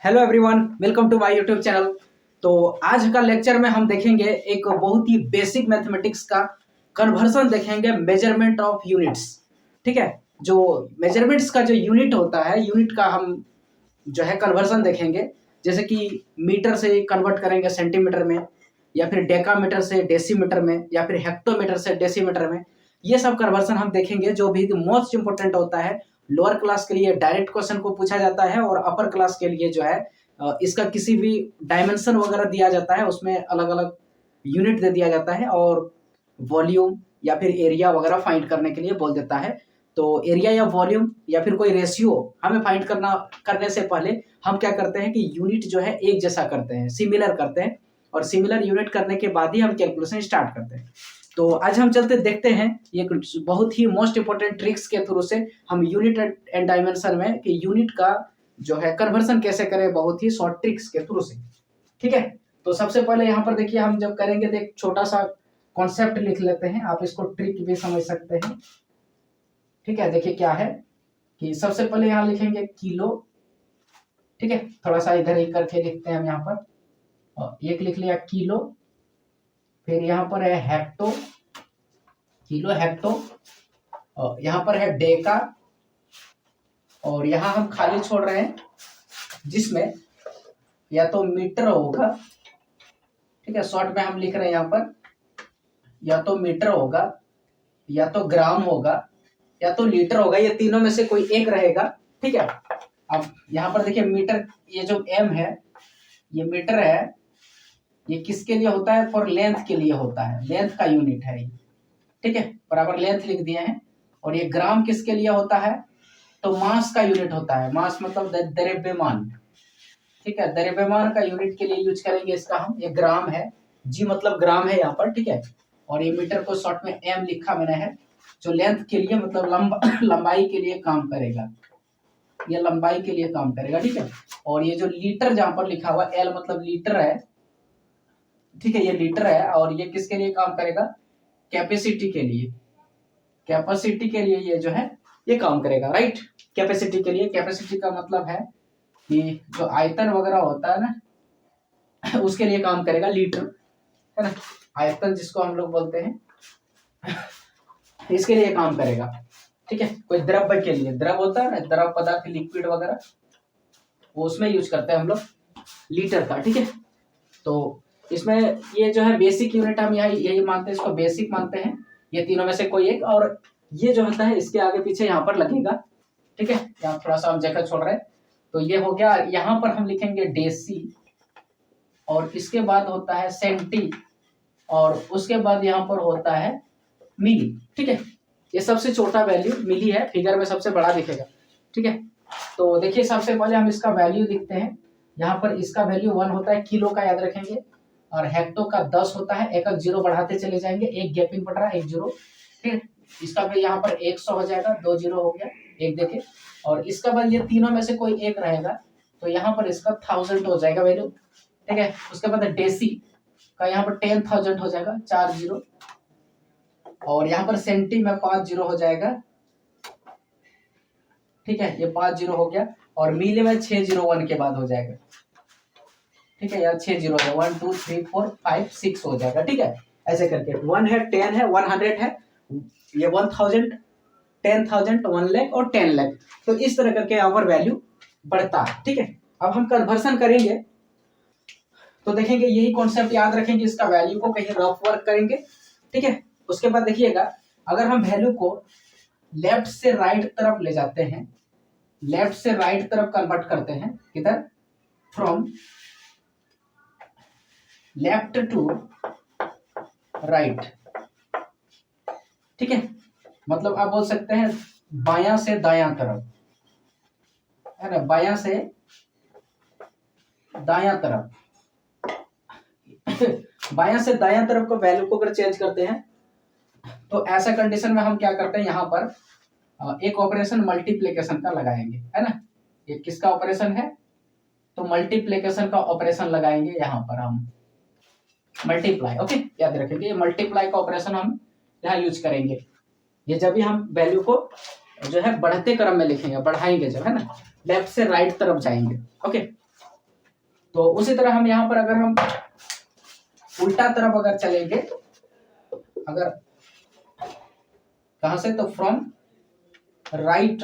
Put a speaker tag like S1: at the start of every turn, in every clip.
S1: Hello everyone, welcome to my YouTube channel. तो आज का लेक्चर में हम देखेंगे एक बहुत ही बेसिक मैथमेटिक्स का कन्वर्सन देखेंगे, मेजरमेंट ऑफ यूनिट्स। ठीक है, जो मेजरमेंट्स का जो यूनिट होता है, यूनिट का हम जो है कन्वर्सन देखेंगे। जैसे कि मीटर से कन्वर्ट करेंगे सेंटीमीटर में, या फिर डेकामीटर से डेसीमीटर में, या फिर हेक्टोमीटर से डेसीमीटर में। ये सब कन्वर्सन हम देखेंगे, जो भी मोस्ट इंपोर्टेंट होता है। लोअर क्लास के लिए डायरेक्ट क्वेश्चन को पूछा जाता है, और अपर क्लास के लिए जो है इसका किसी भी डायमेंशन वगैरह दिया जाता है, उसमें अलग अलग यूनिट दे दिया जाता है, और वॉल्यूम या फिर एरिया वगैरह फाइंड करने के लिए बोल देता है। तो एरिया या वॉल्यूम या फिर कोई रेशियो हमें फाइंड करने से पहले हम क्या करते हैं कि यूनिट जो है एक जैसा करते हैं, सिमिलर करते हैं, और सिमिलर यूनिट करने के बाद ही हम कैलकुलेशन स्टार्ट करते हैं। तो आज हम चलते देखते हैं ये बहुत ही मोस्ट इंपोर्टेंट ट्रिक्स के थ्रू से हम यूनिट एंड डायमेंशन में कि यूनिट का जो है कन्वर्सन कैसे करें, बहुत ही शॉर्ट ट्रिक्स के थ्रू से। ठीक है, तो सबसे पहले यहाँ पर देखिए, हम जब करेंगे तो एक छोटा सा कॉन्सेप्ट लिख लेते हैं, आप इसको ट्रिक भी समझ सकते हैं। ठीक है, देखिए क्या है कि सबसे पहले यहाँ लिखेंगे किलो। ठीक है, थोड़ा सा इधर ही करके लिखते हैं हम यहाँ पर, और एक लिख लिया किलो। फिर यहाँ पर है हेक्टो, किलो हेक्टो, और यहाँ पर है डेका, और यहाँ हम खाली छोड़ रहे हैं जिसमें या तो मीटर होगा। ठीक है, शॉर्ट में हम लिख रहे हैं यहाँ पर, या तो मीटर होगा, या तो ग्राम होगा, या तो लीटर होगा। ये तीनों में से कोई एक रहेगा। ठीक है, अब यहाँ पर देखिए मीटर, ये जो एम है ये मीटर है, ये किसके लिए होता है? फॉर लेंथ के लिए होता है, लेंथ का यूनिट है ये। ठीक है, बराबर लेंथ लिख दिए हैं। और ये ग्राम किसके लिए होता है? तो मास का यूनिट होता है, मास मतलब द्रव्यमान। ठीक है, द्रव्यमान का यूनिट के लिए यूज करेंगे इसका हम, ये ग्राम है, जी मतलब ग्राम है यहाँ पर। ठीक है, और ये मीटर को शॉर्ट में एम लिखा मैंने है, जो लेंथ के लिए मतलब लंबाई के लिए काम करेगा, ये लंबाई के लिए काम करेगा। ठीक है, और ये जो लीटर जहां पर लिखा हुआ एल मतलब लीटर है। ठीक है, ये लीटर है, और ये किसके लिए काम करेगा? कैपेसिटी के लिए, कैपेसिटी के लिए ये जो है ये काम करेगा। राइट, कैपेसिटी के लिए, कैपेसिटी का मतलब है कि जो आयतन वगैरह होता है ना, उसके लिए काम करेगा लीटर, है ना। आयतन जिसको हम लोग बोलते हैं, इसके लिए काम करेगा। ठीक है, कोई द्रव्य के लिए, द्रव होता है ना, द्रव पदार्थ, लिक्विड वगैरह, वो उसमें यूज करते हैं हम लोग लीटर का। ठीक है, तो इसमें ये जो है बेसिक यूनिट हम यही मानते हैं, इसको बेसिक मानते हैं, ये तीनों में से कोई एक। और ये जो होता है इसके आगे पीछे यहाँ पर लगेगा। ठीक है, यहाँ थोड़ा सा हम जगह छोड़ रहे हैं, तो ये हो गया। यहाँ पर हम लिखेंगे डेसी, और इसके बाद होता है सेंटी, और उसके बाद यहाँ पर होता है मिली। ठीक है, ये सबसे छोटा वैल्यू मिली है, फिगर में सबसे बड़ा दिखेगा। ठीक है, तो देखिए सबसे पहले हम इसका वैल्यू लिखते हैं। यहाँ पर इसका वैल्यू 1 होता है, किलो का याद रखेंगे, और हेक्टो का 10 होता है। एक एक जीरो बढ़ाते चले जाएंगे, एक गैपिंग पड़ रहा है, एक जीरो। ठीक है, इसका फिर यहाँ पर 100 हो जाएगा, 2 जीरो हो गया, एक देखे। और इसका बाद ये तीनों में से कोई एक रहेगा, तो यहाँ पर इसका 1000 हो जाएगा वैल्यू। ठीक है, उसके बाद डेसी का यहाँ पर 10,000 हो जाएगा, 4 जीरो। और यहाँ पर सेंटी में 5 जीरो हो जाएगा। ठीक है, ये 5 जीरो हो गया, और मिली में 6 जीरो 1 के बाद हो जाएगा। ठीक है, यार 6 जीरो है, 1 2 3 4 5 6 हो जाएगा। ठीक है, ऐसे करके 1 है, 10 है, 100 है, ये 1000, 10,000, 1 लाख और 10 लाख। तो इस तरह करके यहाँ पर वैल्यू बढ़ता है। ठीक है, अब हम कन्वर्सन करेंगे तो देखेंगे, यही कॉन्सेप्ट याद रखेंगे, इसका वैल्यू को कहीं रफ वर्क करेंगे। ठीक है, उसके बाद देखिएगा, अगर हम वैल्यू को लेफ्ट से राइट तरफ ले जाते हैं, लेफ्ट से राइट तरफ कन्वर्ट करते हैं, किधर? From left to right. ठीक है, मतलब आप बोल सकते हैं बायां से दायां तरफ, है ना, बायां से दायां तरफ। बायां से दायां तरफ को वैल्यू को अगर चेंज करते हैं, तो ऐसा कंडीशन में हम क्या करते हैं, यहाँ पर एक ऑपरेशन मल्टीप्लिकेशन का लगाएंगे, है ना। ये किसका ऑपरेशन है? तो मल्टीप्लिकेशन का ऑपरेशन लगाएंगे यहाँ पर हम, मल्टीप्लाई। ओके, याद रखेंगे, ये मल्टीप्लाई का ऑपरेशन हम यहाँ यूज करेंगे। ये जब भी हम वैल्यू को जो है बढ़ते क्रम में लिखेंगे, बढ़ाएंगे जब, है ना, लेफ्ट से राइट तरफ जाएंगे। ओके, तो उसी तरह हम यहाँ पर अगर हम उल्टा तरफ अगर चलेंगे, अगर कहां से, तो फ्रॉम राइट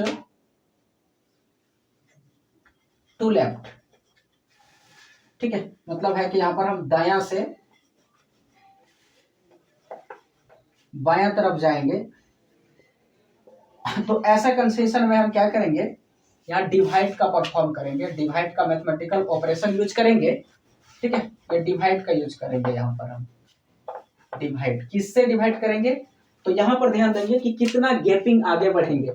S1: टू लेफ्ट, ठीक है, मतलब है कि यहां पर हम दायां से बायां तरफ जाएंगे। तो ऐसा कंसेशन में हम क्या करेंगे, यहाँ डिवाइड का परफॉर्म करेंगे, डिवाइड का मैथमेटिकल ऑपरेशन यूज करेंगे, ठीक है, ये डिवाइड का यूज करेंगे। यहाँ पर हम डिवाइड किससे डिवाइड करेंगे, तो यहाँ पर ध्यान देंगे कि कितना गैपिंग आगे बढ़ेंगे,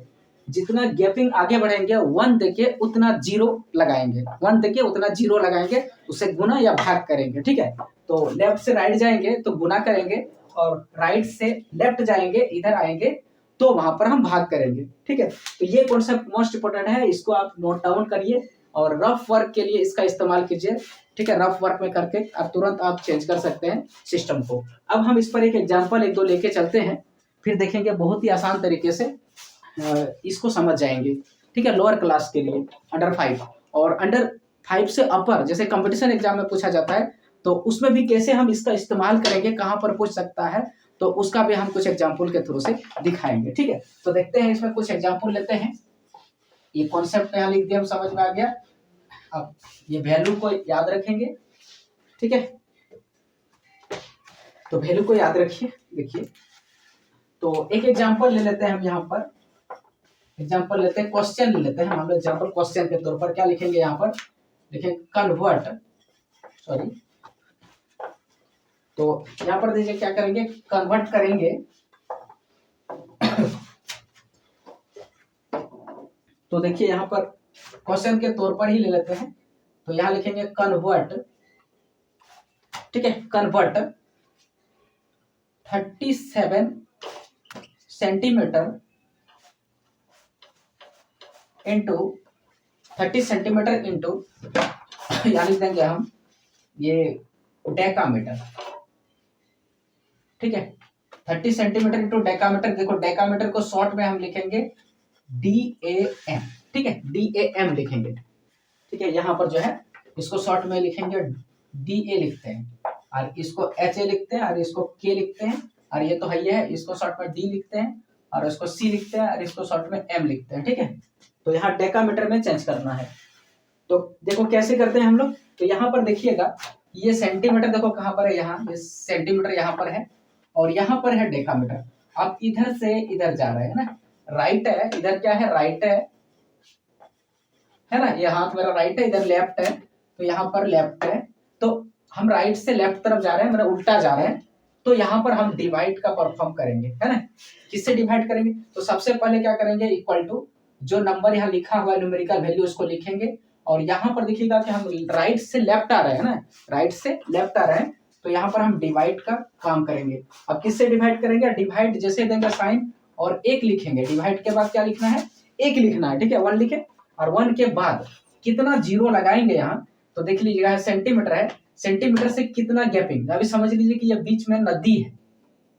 S1: जितना गैपिंग आगे बढ़ेंगे 1 देके उतना 0 लगाएंगे, 1 देके उतना 0 लगाएंगे, उसे गुना या भाग करेंगे, ठीक है। तो लेफ्ट से राइट जाएंगे तो गुना करेंगे, और राइट से लेफ्ट जाएंगे, इधर आएंगे तो वहां पर हम भाग करेंगे, ठीक है। तो ये कॉन्सेप्ट मोस्ट इंपोर्टेंट है, इसको आप नोट डाउन करिए और रफ वर्क के लिए इसका इस्तेमाल कीजिए, ठीक है। रफ वर्क में करके आप तुरंत आप चेंज कर सकते हैं सिस्टम को। अब हम इस पर एक एग्जांपल एक दो लेके चलते हैं, फिर देखेंगे बहुत ही आसान तरीके से इसको समझ जाएंगे, ठीक है। लोअर क्लास के लिए अंडर 5 और अंडर 5 से अपर, जैसे कंपटीशन एग्जाम में पूछा जाता है, तो उसमें भी कैसे हम इसका इस्तेमाल करेंगे, कहाँ पर पूछ सकता है, तो उसका भी हम कुछ एग्जाम्पल के थ्रू से दिखाएंगे, ठीक है। तो देखते हैं, इसमें कुछ एग्जाम्पल लेते हैं। ये कॉन्सेप्ट यहाँ लिख दिया, हम समझ में आ गया। अब ये वैल्यू को याद रखेंगे, ठीक है। तो वैल्यू को याद रखिए। देखिए, तो एक एग्जाम्पल ले लेते हैं हम, यहाँ पर एग्जाम्पल लेते हैं, क्वेश्चन ले लेते हैं हम एग्जाम्पल। क्वेश्चन के तौर पर क्या लिखेंगे, यहाँ पर लिखेंगे कन्वर्ट, सॉरी, तो यहाँ पर देखिए क्या करेंगे, कन्वर्ट करेंगे। तो देखिए यहाँ पर क्वेश्चन के तौर पर ही ले लेते हैं, तो यहाँ लिखेंगे कन्वर्ट, ठीक है, convert 37 centimetre into 30 centimetre into, यहाँ लिख देंगे हम ये डेकामीटर, ठीक है। 30 सेंटीमीटर इंटू डेकामीटर, देखो डेकामीटर को शॉर्ट में हम लिखेंगे DAM, ठीक है, DAM लिखेंगे, ठीक है। यहाँ पर जो है इसको शॉर्ट में लिखेंगे DA लिखते हैं, और इसको HA लिखते हैं, और इसको K लिखते हैं, और ये तो है, ये है, इसको शॉर्ट में D लिखते हैं, और इसको C लिखते हैं, और इसको शॉर्ट में M लिखते हैं, ठीक है। तो यहाँ डेकामीटर में चेंज करना है। तो देखो कैसे करते हैं हम लोग, तो यहाँ पर देखिएगा, ये सेंटीमीटर देखो कहाँ पर है, यहाँ ये सेंटीमीटर यहाँ पर है, और यहाँ पर है डेकामीटर। अब इधर से इधर जा रहे हैं ना, राइट है, इधर क्या है, राइट है ना, ये हाथ मेरा राइट है, इधर लेफ्ट है, तो यहाँ पर लेफ्ट है, तो हम राइट से लेफ्ट तरफ जा रहे हैं, मेरा उल्टा जा रहे हैं, तो यहाँ पर हम डिवाइड का परफॉर्म करेंगे, है ना। किससे डिवाइड करेंगे, तो सबसे पहले क्या करेंगे, इक्वल टू जो नंबर यहाँ लिखा हुआ है न्यूमेरिकल वैल्यू उसको लिखेंगे, और यहाँ पर देखिएगा कि हम राइट से लेफ्ट आ रहे हैं ना, राइट से लेफ्ट आ रहे हैं, तो यहाँ पर हम डिवाइड का काम करेंगे। अब किससे डिवाइड करेंगे, डिवाइड जैसे देंगे साइन और एक लिखेंगे, डिवाइड के बाद क्या लिखना है, एक लिखना है, ठीक है, 1 लिखे, और 1 के बाद कितना 0 लगाएंगे यहाँ, तो देख लीजिएगा सेंटीमीटर है, सेंटीमीटर से कितना गैपिंग, अभी समझ लीजिए कि ये बीच में नदी है,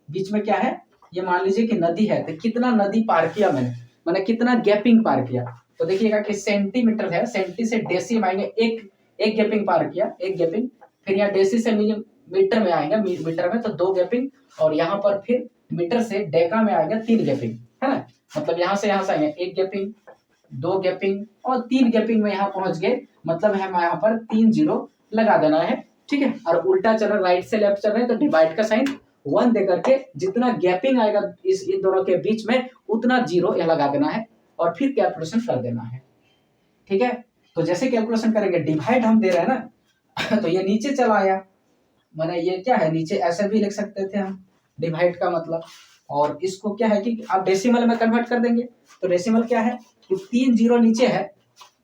S1: बीच में क्या है, ये मान लीजिए कि नदी है, तो कितना नदी पार किया मैंने कितना गैपिंग पार किया, तो देखिएगा कि सेंटीमीटर है, सेंटी से डेसी में आएंगे, एक गैपिंग पार किया, एक गैपिंग, फिर यहाँ डेसी से मीटर में आएगा, मीटर में तो 2 गैपिंग, और यहाँ पर फिर मीटर से डेका में आएगा 3 गैपिंग, है ना। मतलब यहाँ से आएंगे 1 गैपिंग, 2 गैपिंग और 3 गैपिंग में यहाँ पहुंच गए, मतलब हम यहाँ पर 3 0 लगा देना है, ठीक है। और उल्टा चल रहा, राइट से लेफ्ट चल रहे हैं, तो डिवाइड का साइन 1 दे करके जितना गैपिंग आएगा इन दोनों के बीच में उतना 0 यहाँ लगा देना है, और फिर कैलकुलेशन कर देना है, ठीक है। तो जैसे कैलकुलेशन करेंगे, डिवाइड हम दे रहे हैं ना, तो ये नीचे चला आया, मैंने ये क्या है, नीचे ऐसे भी लिख सकते थे हम, डिवाइड का मतलब, और इसको क्या है कि आप डेसिमल में कन्वर्ट कर देंगे, तो डेसिमल क्या है कि 3 0 नीचे है,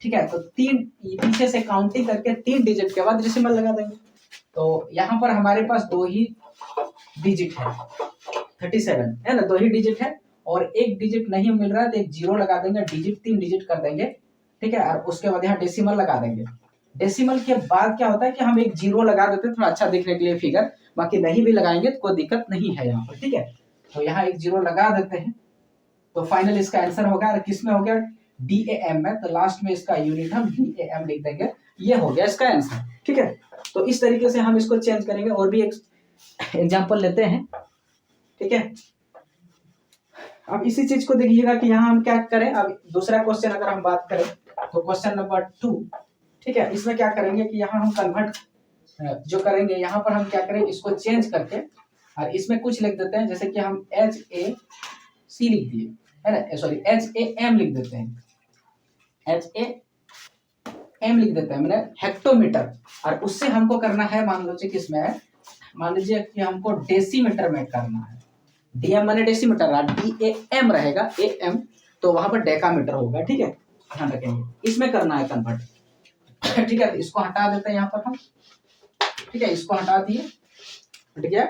S1: ठीक है, तो 3 पीछे से काउंटिंग करके 3 डिजिट के बाद डेसिमल लगा देंगे। तो यहाँ पर हमारे पास 2 ही डिजिट है, 37 है ना, 2 ही डिजिट है, और एक डिजिट नहीं मिल रहा है तो एक 0 लगा देंगे, डिजिट 3 डिजिट कर देंगे, ठीक है, और उसके बाद यहाँ डेसिमल लगा देंगे। डेसिमल के बाद क्या होता है कि हम एक 0 लगा देते हैं थोड़ा अच्छा दिखने के लिए फिगर, बाकी नहीं भी लगाएंगे तो कोई दिक्कत नहीं है यहाँ पर, ठीक है। तो यहाँ एक 0 लगा देते हैं, तो फाइनल इसका आंसर होगा, किस में हो गया, DAM में, तो लास्ट में इसका यूनिट हम DAM लिख देंगे, ये हो गया इसका आंसर। ठीक है, तो इस तरीके से हम इसको चेंज करेंगे। और भी एक एग्जांपल लेते हैं। ठीक है, अब इसी चीज को देखिएगा कि यहाँ हम क्या करें। अब दूसरा क्वेश्चन अगर हम बात करें तो क्वेश्चन नंबर 2। ठीक है, इसमें क्या करेंगे कि यहाँ हम कन्वर्ट जो करेंगे, यहाँ पर हम क्या करें, इसको चेंज करके और इसमें कुछ लिख देते हैं। जैसे कि हम HAC लिख दिए, है ना, सॉरी HAM लिख देते हैं, HAM लिख देते हैं, मैंने हेक्टोमीटर। और उससे हमको करना है, मान लीजिए किसमें है, मान लीजिए कि हमको डेसीमीटर में करना है। DM माने डेसीमीटर, DAM रहेगा, AM तो वहां पर डेकामीटर होगा। ठीक है, ध्यान रखेंगे, इसमें करना है कन्वर्ट। ठीक है, इसको हटा देते हैं यहाँ पर हम। ठीक है, इसको हटा दिए, हट गया।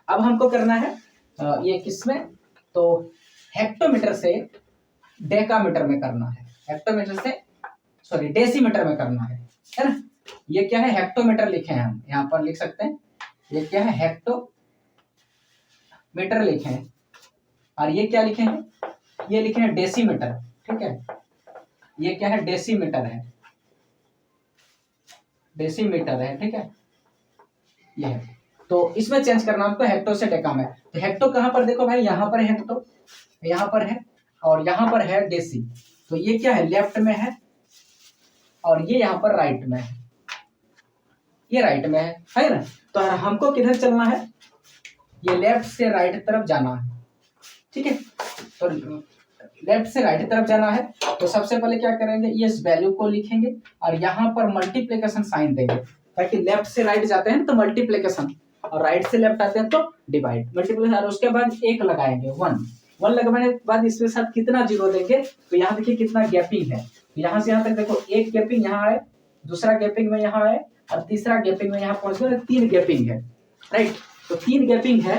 S1: अब हमको करना है ये किसमें, तो हेक्टोमीटर से डेकामीटर में करना है, हेक्टोमीटर से सॉरी डेसीमीटर में करना है ना। ये क्या है, हेक्टोमीटर लिखे हैं हम, यहाँ पर लिख सकते हैं। ये क्या है, हेक्टोमीटर लिखे हैं। और ये क्या लिखे हैं, ये लिखे हैं डेसीमीटर। ठीक है, ये क्या है, डेसीमीटर है, डेसीमीटर है। ठीक है, ये है। तो इसमें चेंज करना हमको हेक्टो से डेका में। तो हेक्टो कहाँ पर, देखो भाई यहाँ पर हेक्टो, यहाँ पर है, और यहाँ पर है डेसी। तो ये क्या है, लेफ्ट में है, और ये यहाँ पर राइट में है, ये राइट में है ना। तो हमको किधर चलना है, ये लेफ्ट से राइट तरफ जाना है। ठीक है, तो लेफ्ट से राइट तरफ जाना है। तो सबसे पहले क्या करेंगे, ये इस वैल्यू को लिखेंगे और यहाँ पर मल्टीप्लिकेशन साइन देंगे, ताकि लेफ्ट से राइट जाते हैं तो मल्टीप्लिकेशन, और राइट से लेफ्ट आते हैं तो डिवाइड, मल्टीप्लिकेशन। और उसके बाद एक लगाएंगे, 1 लगाने के बाद इसके साथ कितना जीरो देंगे, तो यहाँ देखिए कितना गैपिंग है। यहाँ से यहाँ तक देखो, एक गैपिंग यहाँ है, दूसरा गैपिंग में यहाँ है, और तीसरा गैपिंग में यहाँ पहुंच गए, 3 गैपिंग है। राइट, तो 3 गैपिंग है।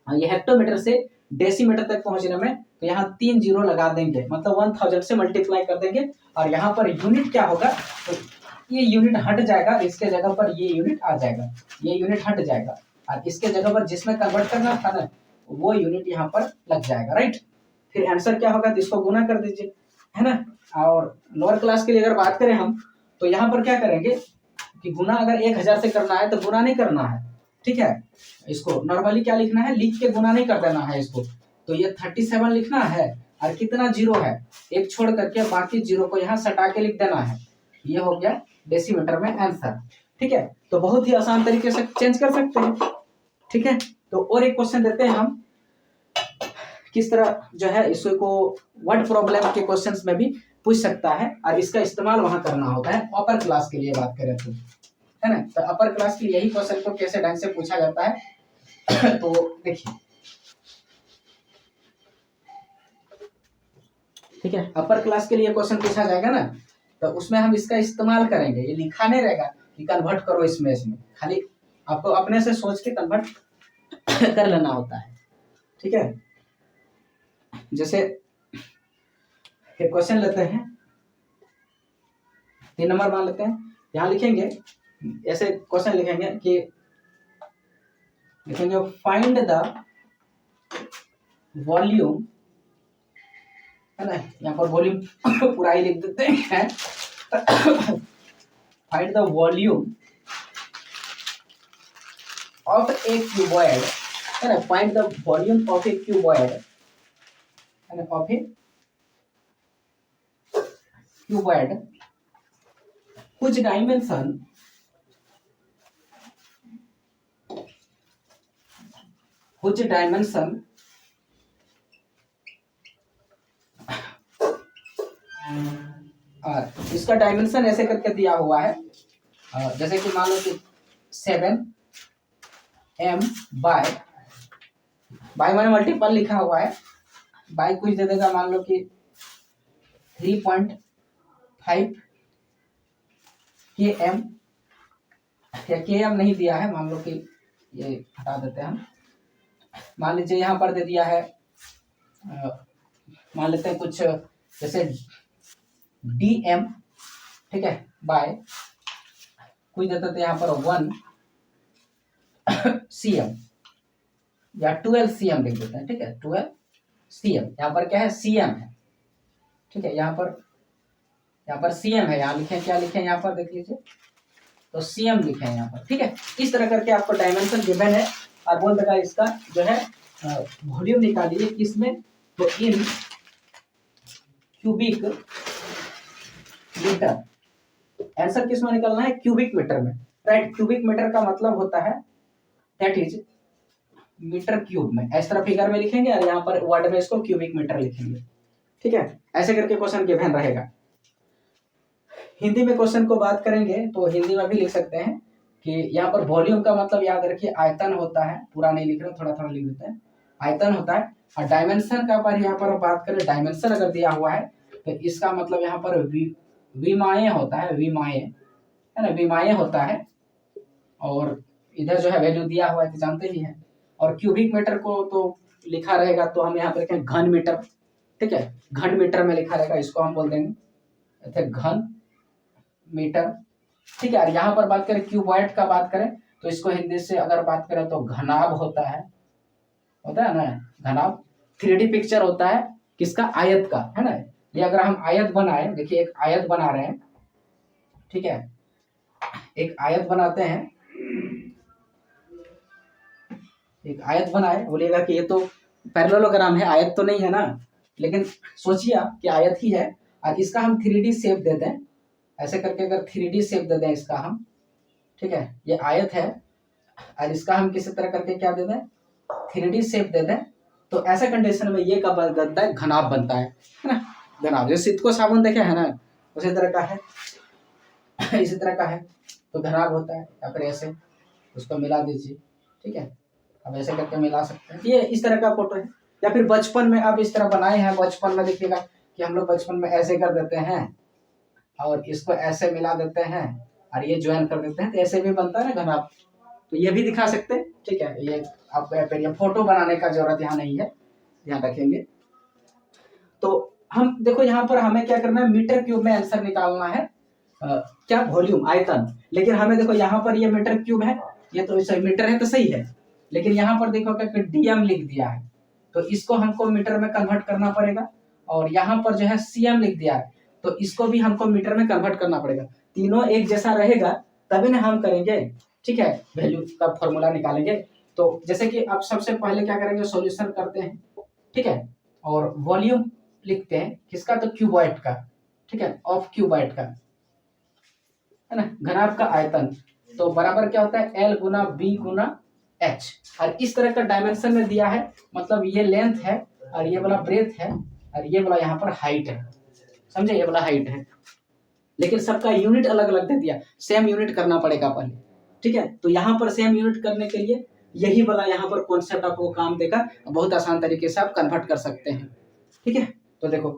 S1: ये हेक्टोमीटर से डेसीमीटर तक पहुंचने में, तो यहाँ 3 जीरो लगा देंगे, मतलब 1000 से मल्टीप्लाई कर देंगे। और यहाँ पर यूनिट क्या होगा, तो ये यूनिट हट जाएगा, इसके जगह पर ये यूनिट आ जाएगा, ये यूनिट हट जाएगा, और इसके जगह पर जिसमें कन्वर्ट करना था ना, वो यूनिट यहाँ पर लग जाएगा। राइट, फिर आंसर क्या होगा, तो इसको गुना कर दीजिए, है ना। और लोअर क्लास के लिए अगर बात करें हम, तो यहाँ पर क्या करेंगे कि गुना अगर 1000 से करना है तो गुना नहीं करना है। ठीक है, इसको नॉर्मली क्या लिखना है, लिख के गुना नहीं कर देना है इसको। तो ये 37 लिखना है, और कितना जीरो है, एक छोड़ करके बाकी जीरो को यहाँ सटा के लिख देना है। ये हो गया डेसीमीटर में आंसर। ठीक है, तो बहुत ही आसान तरीके से चेंज कर सकते हैं। ठीक है, तो और एक क्वेश्चन देते हैं हम, किस तरह जो है इसको वर्ड प्रॉब्लम के क्वेश्चंस में भी पूछ सकता है, और इसका इस्तेमाल वहां करना होता है। अपर क्लास के लिए बात करें तो, है ना, तो अपर क्लास के यही क्वेश्चन को कैसे ढंग से पूछा जाता है। तो देखिए, ठीक है, अपर क्लास के लिए क्वेश्चन पूछा जाएगा ना, तो उसमें हम इसका इस्तेमाल करेंगे। ये लिखा नहीं रहेगा कि कन्वर्ट करो इसमें, खाली आपको अपने से सोच के कन्वर्ट कर लेना होता है। ठीक है, जैसे एक क्वेश्चन लेते हैं, 3 नंबर मान लेते हैं। यहाँ लिखेंगे, ऐसे क्वेश्चन लिखेंगे कि लिखेंगे फाइंड द वॉल्यूम, है ना, यहाँ पर वॉल्यूम पूरा ही लिख देते हैं। Find the volume of A cuboid, है ना, find the volume of A cuboid, है ना, ऑफ ए क्यूबॉइड कुछ डायमेंशन इसका डायमेंशन ऐसे करके दिया हुआ है, जैसे कि मान लो कि 7m बाय मैंने मल्टीपल लिखा हुआ है, बाय कुछ दे देगा, मान लो कि 3.5 km, या km नहीं दिया है, मान लो कि ये हटा देते हैं हम। मान लीजिए यहाँ पर दे दिया है, मान लेते हैं कुछ जैसे dm, ठीक है, बाय कुछ देते थे यहाँ पर 1 cm या 12 cm लिख देते हैं। ठीक है, 12 cm, यहाँ पर क्या है, cm है। ठीक है, यहाँ पर यहाँ पर सीएम है, यहाँ लिखे क्या लिखे यहाँ पर देख लीजिए, तो सीएम लिखे हैं यहाँ पर, ठीक है। इस तरह करके आपको डायमेंशन गिवन है और बोल देगा इसका जो है वॉल्यूम निकालिए किसमें, तो इन क्यूबिक मीटर। आंसर किसमें निकलना है, क्यूबिक मीटर में, राइट। क्यूबिक मीटर का मतलब होता है दैट इज मीटर क्यूब में, इस तरह फिगर में लिखेंगे और यहाँ पर वर्ड में इसको क्यूबिक मीटर लिखेंगे, ठीक है। ऐसे करके क्वेश्चन गिवन रहेगा। हिंदी में क्वेश्चन को बात करेंगे तो हिंदी में भी लिख सकते हैं कि यहाँ पर वॉल्यूम का मतलब याद रखिए आयतन होता है, पूरा नहीं लिख रहे, थोड़ा थोड़ा लिख देते हैं, आयतन होता है। और डायमेंशन का पर यहाँ पर बात करें, डायमेंशन अगर दिया हुआ है तो इसका मतलब यहाँ पर विमाएं होता है, विमाएं है ना, विमाएं होता है। और इधर जो है वैल्यू दिया हुआ है तो जानते ही हैं। और क्यूबिक मीटर को तो लिखा रहेगा तो हम यहाँ पर लिखें घन मीटर, ठीक है, घन मीटर में लिखा रहेगा, इसको हम बोल देंगे घन मीटर, ठीक है। और यहाँ पर बात करें क्यूबॉइड का बात करें तो इसको हिंदी से अगर बात करें तो घनाभ होता है ना, घनाभ। 3D पिक्चर होता है किसका, आयत का, है ना। ये अगर हम आयत बनाए, देखिए एक आयत बना रहे हैं, ठीक है, एक आयत बनाते हैं, एक आयत बनाए, बोलिएगा कि ये तो पैरेललोग्राम है, आयत तो नहीं है ना, लेकिन सोचिए आप कि आयत ही है और इसका हम 3D शेप दे दें, ऐसे करके अगर 3D शेप दे दें इसका हम, ठीक है, ये आयत है और इसका हम किसी तरह करके क्या दे दें, 3D शेप दे दें, तो ऐसे कंडीशन में ये कब बनता है, घनाभ बनता है ना, घनाभ। जैसे सितको साबुन देखे है ना, उसी तरह का है, इसी तरह का है, तो घनाभ होता है। या फिर ऐसे उसको मिला दीजिए, ठीक है, अब ऐसे करके मिला सकते हैं, ये इस तरह का फोटो है। या फिर बचपन में आप इस तरह बनाए हैं, बचपन में देखिएगा कि हम लोग बचपन में ऐसे कर देते हैं और इसको ऐसे मिला देते हैं और ये ज्वाइन कर देते हैं, तो ऐसे भी बनता है ना घनाभ, तो ये भी दिखा सकते हैं, ठीक है। ये आपको ये फोटो बनाने का जरूरत यहाँ नहीं है, ध्यान रखेंगे। तो हम देखो यहाँ पर हमें क्या करना है, मीटर क्यूब में आंसर निकालना है, क्या वॉल्यूम, आयतन। लेकिन हमें देखो यहाँ पर ये मीटर क्यूब है, ये तो सही मीटर है तो सही है, लेकिन यहाँ पर देखो क्या डीएम लिख दिया है, तो इसको हमको मीटर में कन्वर्ट करना पड़ेगा। और यहाँ पर जो है सीएम लिख दिया है, तो इसको भी हमको मीटर में कन्वर्ट करना पड़ेगा। तीनों एक जैसा रहेगा तभी ना हम करेंगे, ठीक है, वैल्यू का फॉर्मूला निकालेंगे। तो जैसे कि आप सबसे पहले क्या करेंगे, सॉल्यूशन करते हैं, ठीक है, और वॉल्यूम लिखते हैं किसका, तो क्यूबॉइड का, ठीक है, ऑफ क्यूबॉइड का, है ना, घनाभ का आयतन। तो बराबर क्या होता है, L गुना B गुना H। और इस तरह का डायमेंशन में दिया है, मतलब ये लेंथ है और ये वाला ब्रेथ है और ये वाला यहाँ पर हाइट है, समझे, ये वाला हाइट है। लेकिन सबका यूनिट अलग अलग दे दिया, सेम यूनिट करना पड़ेगा पहले, ठीक है। तो यहाँ पर सेम यूनिट करने के लिए यही वाला यहाँ पर कॉन्सेप्ट आपको काम देगा, बहुत आसान तरीके से आप कन्वर्ट कर सकते हैं, ठीक है। तो देखो,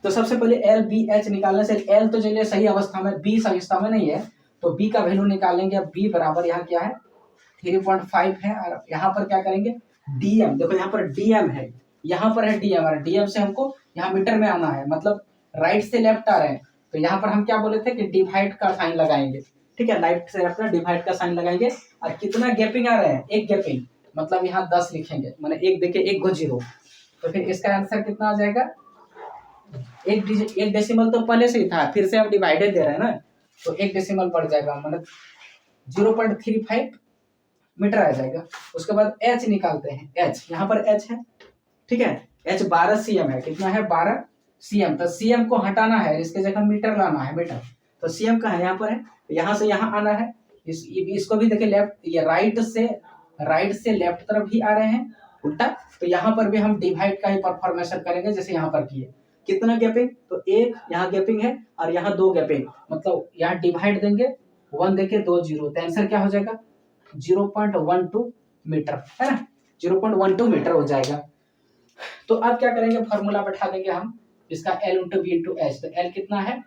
S1: तो सबसे पहले LBH निकालने से, L तो चलिए सही अवस्था में, B सही अवस्था में नहीं है, तो B का वैल्यू निकालेंगे। B बराबर यहाँ क्या है, 3.5 है। और यहाँ पर क्या करेंगे, DM, देखो यहाँ पर DM है, यहाँ पर है DM, और DM से हमको यहाँ मीटर में आना है, मतलब राइट से लेफ्ट आ रहे हैं, तो यहाँ पर हम क्या बोले थे कि डिवाइड का साइन लगाएंगे, ठीक है, राइट से लेफ्ट में डिवाइड का साइन लगाएंगे। और कितना गैपिंग आ रहे हैं, एक गैपिंग, मतलब यहाँ 10 लिखेंगे, मैंने एक देखिए 1 को 0, तो फिर इसका आंसर कितना आ जाएगा, एक डेसिमल तो पहले से ही था, फिर से हम डिवाइडेड दे रहे हैं ना, तो एक डेसिमल बढ़ जाएगा, मतलब 0.35 मीटर आ जाएगा। उसके बाद H निकालते हैं, H यहाँ पर H है, ठीक है, H 12 cm है, कितना है 12 cm, तो cm को हटाना है, इसके जगह मीटर लाना है, मीटर, तो cm का है यहाँ पर है, तो यहाँ से यहाँ आना है, इसको भी देखिए लेफ्ट, ये राइट से लेफ्ट तरफ भी आ रहे हैं उल्टा, तो यहाँ पर भी हम डिवाइड का ही परफॉर्मेशन करेंगे जैसे यहाँ पर किए। कितना गैपिंग, तो एक यहाँ गैपिंग है और यहाँ 2 गैपिंग, मतलब यहाँ डिवाइड देंगे 1 देके 2 0, तो आंसर क्या हो जाएगा 0.12 मीटर, है ना, 0.12 मीटर हो जाएगा। तो अब क्या करेंगे, फॉर्मूला बैठा देंगे हम इसका, L into B into H. तो L कितना है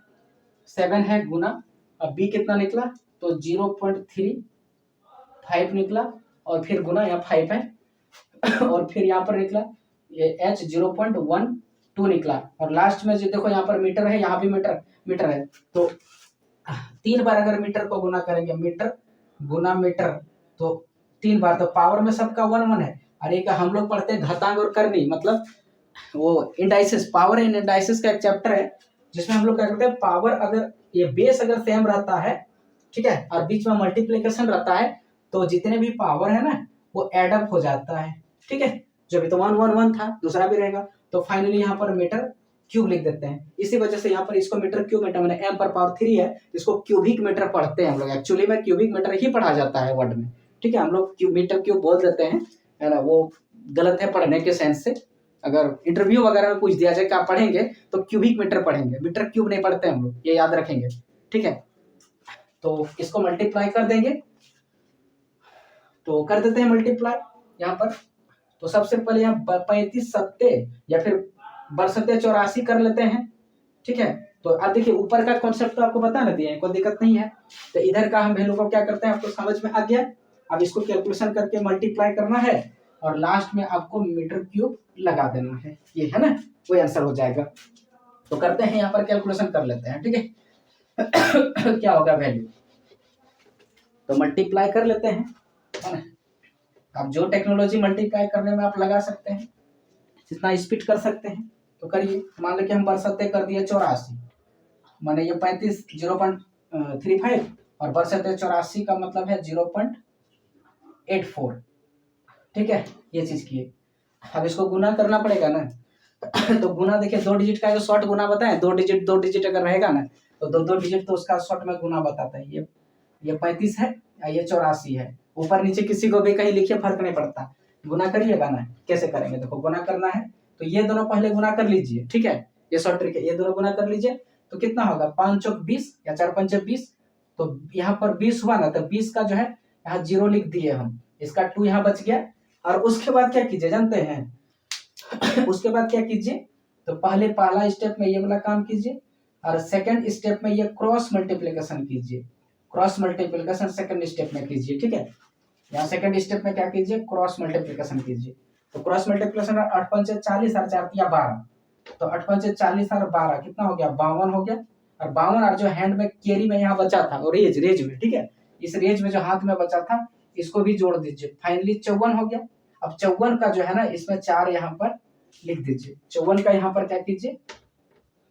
S1: 7 है गुना, अब B कितना निकला, तो 0.35 निकला, और फिर गुना यहाँ 5 है और फिर यहाँ पर निकला ये H 0.12 निकला, और लास्ट में जो देखो यहाँ पर मीटर है, यहाँ भी मीटर है, तो 3 बार अगर मीटर को गुना करेंगे, मीटर गुना मीटर, तो 3 बार, तो पावर में सबका 1 है। और एक हम लोग पढ़ते हैं घातांक और करनी, मतलब वो इंडाइसिस, पावर इन इंडाइसिस का एक चैप्टर है जिसमें हम लोग क्या करते हैं, पावर अगर ये बेस अगर सेम रहता है, ठीक है, और बीच में मल्टीप्लिकेशन रहता है, तो जितने भी पावर है ना वो एड अप हो जाता है, ठीक है। जो भी तो 1 1 1 था, दूसरा भी रहेगा, तो फाइनली यहाँ पर मीटर क्यूब लिख देते हैं। इसी वजह से यहाँ पर इसको मीटर क्यूब मीटर मैंने m पर पावर 3 है, इसको क्यूबिक मीटर पढ़ते हैं हम लोग। एक्चुअली में क्यूबिक मीटर ही पढ़ा जाता है वर्ड में, ठीक है। हम लोग क्यूब मीटर क्यूब बोल देते हैं, है ना, वो गलत है पढ़ने के सेंस से। अगर इंटरव्यू वगैरह में पूछ दिया जाए कि आप पढ़ेंगे तो क्यूबिक मीटर पढ़ेंगे, मीटर क्यूब नहीं पढ़ते हम लोग, ये याद रखेंगे, ठीक है। तो इसको मल्टीप्लाई कर देंगे, तो कर देते हैं मल्टीप्लाई यहाँ पर। तो सबसे पहले यहाँ 35 सत्ते या फिर बरसते 84 कर लेते हैं, ठीक है। तो अब देखिए ऊपर का कॉन्सेप्ट तो आपको बता ना दिया है, कोई दिक्कत नहीं है। तो इधर का हम वैल्यू को क्या करते हैं, आपको समझ में आ गया। अब इसको कैलकुलेशन करके मल्टीप्लाई करना है और लास्ट में आपको मीटर क्यूब लगा देना है, ये है ना, वही आंसर हो जाएगा। तो करते हैं यहाँ पर कैलकुलेशन कर लेते हैं, ठीक है। क्या होगा वैल्यू, तो मल्टीप्लाई कर लेते हैं, है ना। अब जो टेक्नोलॉजी मल्टीप्लाई करने में आप लगा सकते हैं, जितना स्पीड कर सकते हैं तो करिए। मान लो कि हम बरसते कर दिए 84, माने ये 35 0.35 और बरसते 84 का मतलब है 0.84, ठीक है। ये चीज की है। अब इसको गुना करना पड़ेगा ना। तो गुना देखिए 2 डिजिट का जो शॉर्ट गुना बताए, 2 डिजिट अगर रहेगा ना तो 2 डिजिट तो उसका शॉर्ट में गुना बताता है। ये 35 है या ये 84 है, ऊपर नीचे किसी को भी कहीं लिखिए फर्क नहीं पड़ता। गुना करिएगा ना, कैसे करेंगे, देखो गुना करना है तो ये दोनों पहले गुना कर लीजिए, ठीक है। ये शॉर्ट ट्रिक है, ये दोनों गुना कर लीजिए तो कितना होगा, 5 चौक 20 या 4 पंचे 20। तो यहाँ पर 20 हुआ ना, तो 20 का जो है यहाँ 0 लिख दिए हम, इसका 2 यहाँ बच गया। और उसके बाद क्या कीजिए जानते हैं, उसके बाद क्या कीजिए, तो पहला स्टेप में ये वाला काम कीजिए और सेकंड स्टेप में ये क्रॉस मल्टीप्लिकेशन कीजिए। क्रॉस मल्टीप्लिकेशन सेकंड स्टेप में कीजिए, ठीक है। यहाँ सेकंड स्टेप में क्या कीजिए, क्रॉस मल्टीप्लिकेशन कीजिए। तो क्रॉस मल्टीप्लिकेशन 8 पंचे 40 और 4 तिया 12, तो 8 पंचे 40 और 12 कितना हो गया, 52 हो गया। और 52 और जो हैंड में कैरी में यहाँ बचा था, और रेज में, ठीक है, इस रेज में जो हाथ में बचा था इसको भी जोड़ दीजिए, फाइनली 54 हो गया। अब 54 का जो है ना इसमें 4 यहाँ पर लिख दीजिए, 54 का यहाँ पर क्या कीजिए,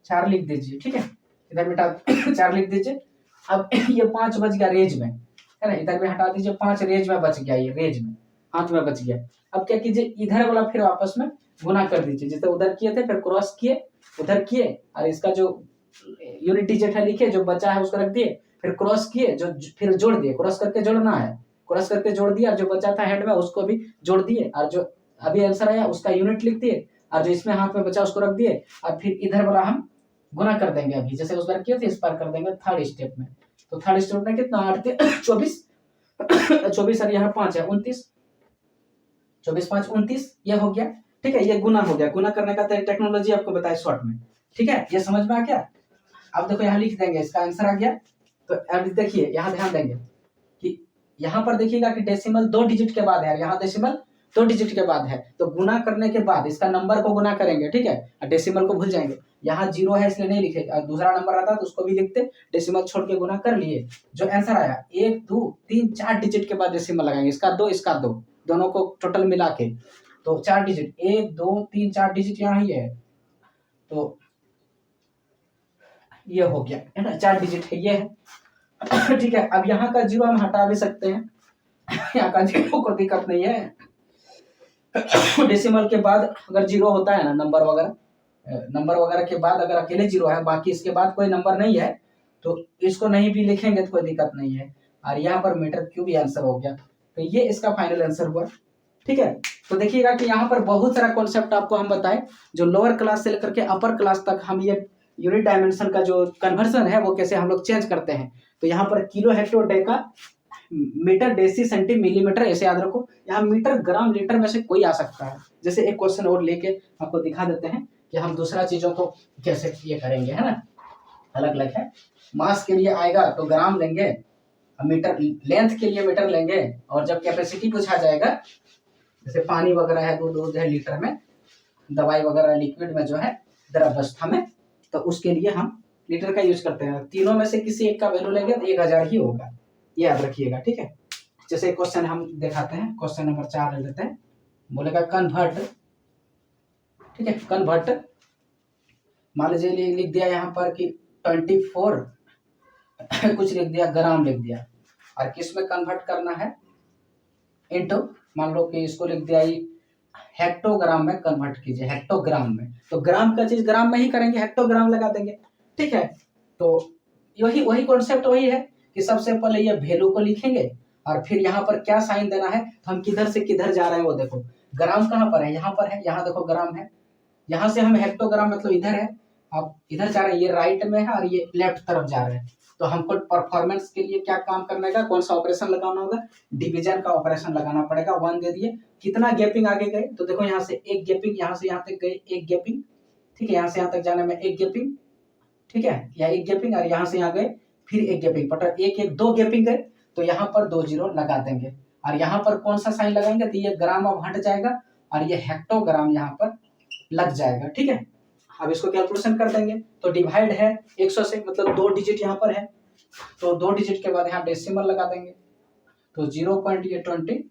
S1: 4 लिख दीजिए, ठीक है। इधर बेटा 4 लिख दीजिए। अब ये 5 बच गया रेज में, है ना, इधर भी हटा दीजिए, 5 रेज में बच गया, ये रेज में हाथ में बच गया। अब क्या कीजिए, इधर वाला फिर आपस में गुना कर दीजिए, जैसे उधर किए थे फिर क्रॉस किए, उधर किए और इसका जो यूनिट डिजिट है लिखे, जो बचा है उसको रख दिए, फिर क्रॉस किए, जो फिर जोड़ दिए, क्रॉस करके जोड़ना है, क्रॉस करके जोड़ दिया, जो बचा था हेड में उसको भी जोड़ दिए, और जो अभी आंसर आया उसका यूनिट लिख दिए, और जो इसमें हाथ में बचा उसको रख दिए, और फिर इधर वाला हम गुना कर देंगे, अभी जैसे उस बार किए थे इस बार कर देंगे थर्ड स्टेप में। तो थर्ड स्टेप में कितना 8 24 24 और यहाँ 5 है 29, 24 5 29 ये हो गया, ठीक है। ये गुना हो गया, गुना करने का टेक्नोलॉजी आपको बताया शॉर्ट में, ठीक है। ये समझ में आ गया। अब देखो यहाँ लिख देंगे, इसका आंसर आ गया। तो अब देखिए यहाँ ध्यान देंगे कि यहाँ पर देखिएगा कि डेसिमल 2 डिजिट के बाद है, यहाँ डेसिमल 2 डिजिट के बाद है, तो गुना करने के बाद इसका नंबर को गुना करेंगे, ठीक है, और डेसिमल को भूल जाएंगे। यहाँ 0 है इसलिए नहीं लिखे, दूसरा नंबर आता तो उसको भी लिखते, डेसिमल छोड़ के गुना कर लिए। जो आंसर आया 1 2 3 4 डिजिट के बाद डेसिमल लगाएंगे, इसका 2 इसका 2, दोनों को टोटल मिला के, तो 4 डिजिट 1 2 3 4 डिजिट यहाँ ही है, तो ये हो गया, है ना, 4 डिजिट है ये है। ठीक है। अब यहाँ का 0 हम हटा भी सकते हैं, यहाँ का 0 को दिक्कत नहीं है। डेसिमल के बाद अगर 0 होता है ना, नंबर वगैरह के बाद अगर अकेले 0 है, बाकी इसके बाद कोई नंबर नहीं है, तो इसको नहीं भी लिखेंगे तो कोई दिक्कत नहीं है। और यहाँ पर मीटर क्यूब आंसर हो गया, तो ये इसका फाइनल आंसर हुआ, ठीक है। तो देखिएगा कि यहाँ पर बहुत सारा कॉन्सेप्ट आपको हम बताएं, जो लोअर क्लास से लेकर के अपर क्लास तक हम ये यूनिट डायमेंशन का जो कन्वर्सन है वो कैसे हम लोग चेंज करते हैं। तो यहाँ पर kilo hecto deca metre deci centi millimetre ऐसे याद रखो, यहाँ मीटर ग्राम लीटर में से कोई आ सकता है। जैसे एक क्वेश्चन और लेके आपको दिखा देते हैं कि हम दूसरा चीजों को कैसे ये करेंगे, है ना, अलग अलग है। मास के लिए आएगा तो ग्राम लेंगे, मीटर लेंथ के लिए मीटर लेंगे, और जब कैपेसिटी पूछा जाएगा, जैसे पानी वगैरह है, दूध है लीटर में, दवाई वगैरह लिक्विड में जो है द्रवावस्था में, तो उसके लिए हम लीटर का यूज करते हैं। तीनों में से किसी एक का वैल्यू लेंगे तो 1000 ही होगा, ये याद रखिएगा, ठीक है। जैसे क्वेश्चन हम दिखाते हैं, क्वेश्चन नंबर 4 ले लेते हैं, बोलेगा कन्वर्ट, ठीक है, कन्वर्ट मान लीजिए लिख दिया यहाँ पर कि 24 कुछ लिख दिया ग्राम लिख दिया, और किस में कन्वर्ट करना है, इनटू, मान लो कि इसको लिख दिया हेक्टोग्राम में कन्वर्ट कीजिए, हेक्टोग्राम में, तो ग्राम का चीज ग्राम में ही करेंगे, हेक्टोग्राम लगा देंगे। ठीक है, तो वही वही कॉन्सेप्ट वही है कि सबसे पहले ये वैल्यू को लिखेंगे और फिर यहाँ पर क्या साइन देना है, तो हम किधर से किधर जा रहे हैं वो देखो, ग्राम कहाँ पर है, यहाँ पर है, यहाँ देखो ग्राम है, यहाँ से हम हेक्टोग्राम मतलब इधर है, आप इधर जा रहे हैं, ये राइट में है और ये लेफ्ट तरफ जा रहे हैं। तो हमको परफॉर्मेंस के लिए क्या काम करने का, कौन सा ऑपरेशन लगाना होगा, डिवीजन का ऑपरेशन लगाना पड़ेगा। 1 दे दिए, कितना गैपिंग आगे गए, तो देखो यहाँ से एक गैपिंग, यहाँ से यहाँ तक गए एक गैपिंग, ठीक है, यहाँ से यहाँ तक जाने में एक गैपिंग, ठीक है, या एक गैपिंग, और यहाँ से यहाँ गए फिर एक गैपिंग, बट एक एक 2 गैपिंग गए, तो यहाँ पर 2 जीरो लगा देंगे, और यहाँ पर कौन सा साइन लगाएंगे, तो ये ग्राम अब हट जाएगा और ये हेक्टोग्राम यहाँ पर लग जाएगा। ठीक है, अब इसको कैलकुलेशन कर देंगे, तो डिवाइड है 100 से, मतलब 2 डिजिट यहाँ पर है, तो 2 डिजिट के बाद यहाँ डेसिमल लगा देंगे, तो 0.24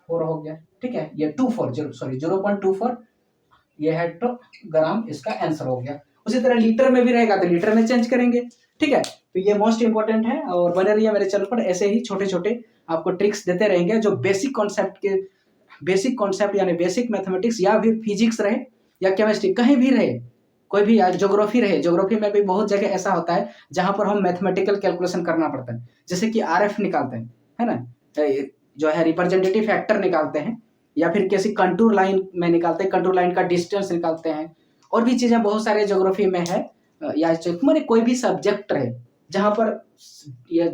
S1: हो गया। ठीक है, ये 0.24 ये हेक्टोग्राम इसका आंसर हो गया। उसी तरह लीटर में भी रहेगा तो लीटर में चेंज करेंगे। ठीक है, तो ये मोस्ट इंपॉर्टेंट है, और बने रहिए मेरे चैनल पर, ऐसे ही छोटे छोटे आपको ट्रिक्स देते रहेंगे जो बेसिक कॉन्सेप्ट यानी बेसिक मैथमेटिक्स या फिर फिजिक्स रहे या केमिस्ट्री कहीं भी रहे, कोई भी, ज्योग्राफी रहे, ज्योग्राफी में भी बहुत जगह ऐसा होता है जहां पर हम मैथमेटिकल कैलकुलेशन करना पड़ता है, जैसे कि आरएफ निकालते हैं, है ना, जो है रिप्रेजेंटेटिव फैक्टर निकालते हैं, या फिर किसी कंटूर लाइन में निकालते हैं, कंटूर लाइन का डिस्टेंस निकालते हैं, और भी चीजें बहुत सारे ज्योग्राफी में है, या मैंने कोई भी सब्जेक्ट रहे जहां पर ये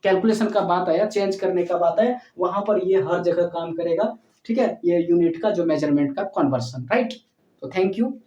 S1: कैलकुलेशन का बात आया, चेंज करने का बात है, वहां पर ये हर जगह काम करेगा। ठीक है, ये यूनिट का जो मेजरमेंट का कन्वर्सन, राइट। तो थैंक यू।